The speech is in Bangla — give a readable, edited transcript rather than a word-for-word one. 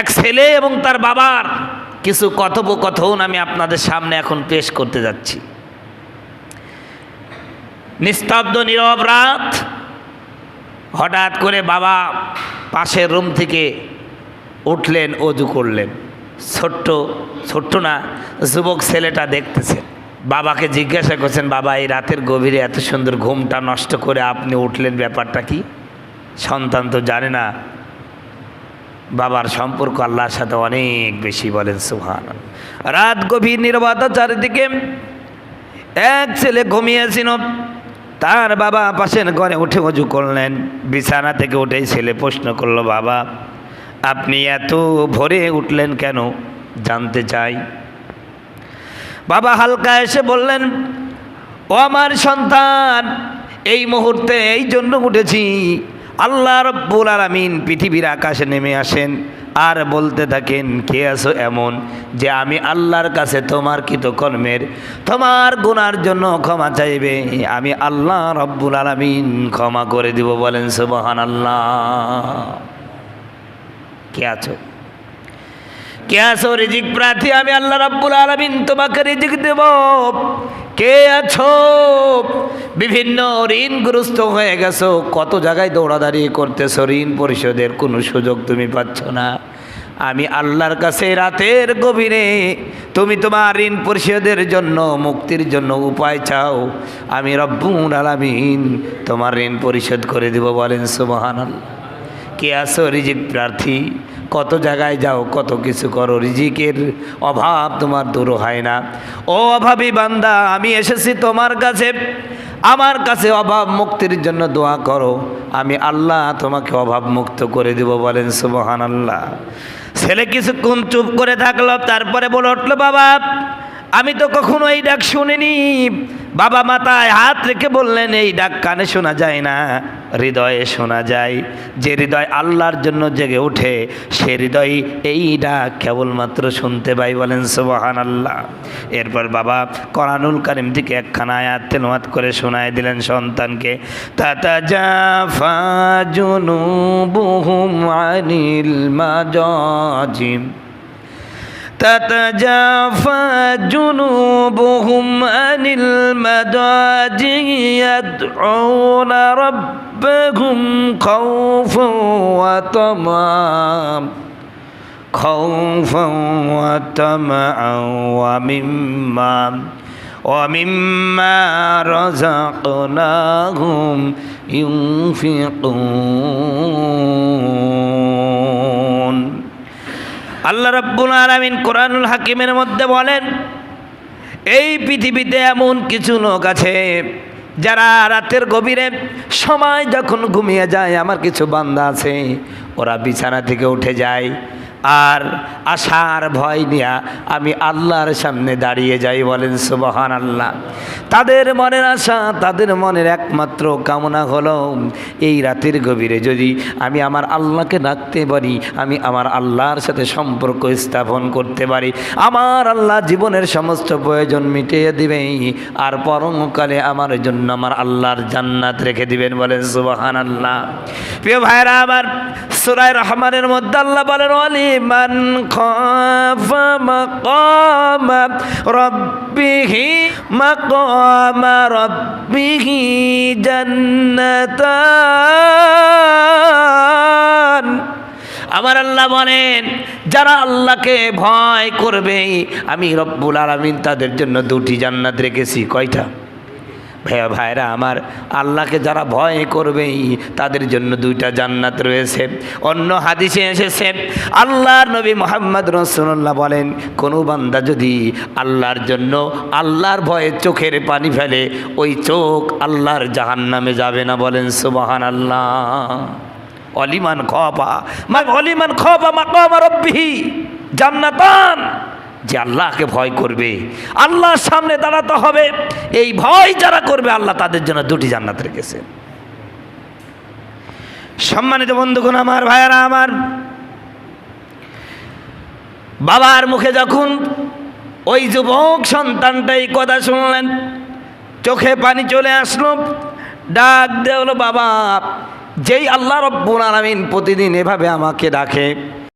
এক ছেলে এবং তার বাবার কিছু কথোপকথন আমি আপনাদের সামনে এখন পেশ করতে যাচ্ছি। নিস্তব্ধ নীরব রাত, হঠাৎ করে বাবা পাশের রুম থেকে উঠলেন, অজু করলেন। ছোট্ট না, যুবক ছেলেটা দেখতেছেন। বাবাকে জিজ্ঞাসা করছেন, বাবা এই রাতের গভীরে এত সুন্দর ঘুমটা নষ্ট করে আপনি উঠলেন, ব্যাপারটা কি? সন্তান তো জানে না বাবার সম্পর্ক আল্লাহর সাথে অনেক বেশি। বলেন সুবহানাল্লাহ। রাত গভীর, নীরবতা চারিদিকে। এক ছেলে ঘুমিয়েছিল, তার বাবা পাশের ঘরে উঠে অজু করলেন। বিছানা থেকে উঠেই ছেলে প্রশ্ন করলো, বাবা আপনি এত ভোরে উঠলেন কেন, জানতে চাই। বাবা হালকা এসে বললেন, ও আমার সন্তান, এই মুহূর্তে এই জন্য উঠেছি, আল্লাহ রাব্বুল আলামিন পৃথিবীর আকাশে নেমে আসেন আর বলতে থাকেন, কে আছো এমন যে আমি আল্লাহর কাছে তোমার কৃতকর্মের, তোমার গুনার জন্য ক্ষমা চাইবে, আমি আল্লাহ রাব্বুল আলামিন ক্ষমা করে দিব। বলেন সুবহানাল্লাহ। কে আছো? কে আছো রিজিক প্রার্থী? আমি আল্লাহ রাব্বুল আলামিন তোমাকে রিজিক দেব। কে আছো বিভিন্ন ঋণগ্রস্ত হয়ে গেছো, কত জায়গায় দৌড়াদৌড়ি করতেছো, ঋণ পরিশোধের কোনো সুযোগ তুমি পাচ্ছ না, আমি আল্লাহর কাছে রাতের গভীরে তুমি তোমার ঋণ পরিশোধের জন্য, মুক্তির জন্য উপায় চাও, আমি রব্বুল আলামিন তোমার ঋণ পরিশোধ করে দেব। বলেন সুবহানাল্লাহ। কে আছো রিজিক প্রার্থী? কত জায়গায় যাও, কত কিছু করো, রিজিকের অভাব তোমার দূর হয় না। ও অভাবী বান্দা, আমি এসেছি তোমার কাছে, আমার কাছে অভাব মুক্তির জন্য দোয়া করো, আমি আল্লাহ তোমাকে অভাব মুক্ত করে দিব। বলেন সুবহানাল্লাহ। ছেলে কিছুক্ষণ চুপ করে থাকলো, তারপরে বলে উঠলো, বাবা আমি তো কখনো এই ডাক শুনিনি। বাবা মাথায় হাত রেখে বললেন, এই ডাক কানে শোনা যায় না, হৃদয়ে শোনা যায়। যে হৃদয় আল্লাহর জন্য জেগে ওঠে, সে হৃদয় এই ডাক কেবলমাত্র শুনতে পাই। বলেন সুবহানাল্লাহ। এরপর বাবা কোরআনুল কারীম থেকে একখানা আয়াত তেলাওয়াত করে শোনায় দিলেন সন্তানকে। তাতাজাফা জুনুবুহুম আনিল মাজাজিম, تتجافى جنوبهم عن المضاجع يدعون ربهم خوفا وطمعا ومما رزقناهم ينفقون। আল্লাহ রাব্বুল আলামিন কোরআনুল হাকিমের মধ্যে বলেন, এই পৃথিবীতে এমন কিছু লোক আছে যারা রাতের গভীরে সময় যখন ঘুমিয়ে যায়, আমার কিছু বান্দা আছে ওরা বিছানা থেকে উঠে যায় আর আশার ভয় নিয়ে আমি আল্লাহর সামনে দাঁড়িয়ে যাই। বলেন সুবহানাল্লাহ। তাদের মনের আশা, তাদের মনের একমাত্র কামনা হলো, এই রাতের গভীরে যদি আমি আমার আল্লাহকে ডাকতে পারি, আমি আমার আল্লাহর সাথে সম্পর্ক স্থাপন করতে পারি, আমার আল্লাহ জীবনের সমস্ত প্রয়োজন মিটিয়ে দিবে আর পরমকালে আমার জন্য আমার আল্লাহর জান্নাত রেখে দিবেন। বলেন সুবহানাল্লাহ। প্রিয় ভাইরা আমার, সূরা রহমানের মধ্যে আল্লাহ বলেন, ওয়ালিমান খাফা মাকামা রাব্বিহি জান্নাতান। আমার আল্লাহ বলেন, যারা আল্লাহকে ভয় করবে আমি রব্বুল আলামিন তাদের জন্য দুটি জান্নাত রেখেছি। কয়টা? ভাইরা আমার, আল্লাহকে যারা ভয় করবে তাদের জন্য দুইটা জান্নাত রয়েছে। অন্য হাদিসে এসেছে, আল্লাহর নবী মুহাম্মদ রাসূলুল্লাহ বলেন, কোনো বান্দা যদি আল্লাহর জন্য আল্লাহর ভয়ে চোখের পানি ফেলে, ওই চোখ আল্লাহর জাহান্নামে যাবে না। বলেন সুবহানাল্লাহ। অলিমান খাফা মাকামা রাব্বিহি জান্নাতান। যে আল্লাহকে ভয় করবে, আল্লাহর সামনে দাঁড়াতে হবে, এই ভয় যারা করবে আল্লাহ তাদের জন্য দুটি জান্নাত রেখেছে। সম্মানিত বন্ধুগণ আমার, ভাইয়ারা আমার, বাবার মুখে যখন ওই যুবক সন্তানটা এই কথা শুনলেন, চোখে পানি চলে আসলো, ডাক দেওয়া, বাবা যেই আল্লাহ রব্বুল আলামিন প্রতিদিন এভাবে আমাকে ডাকে,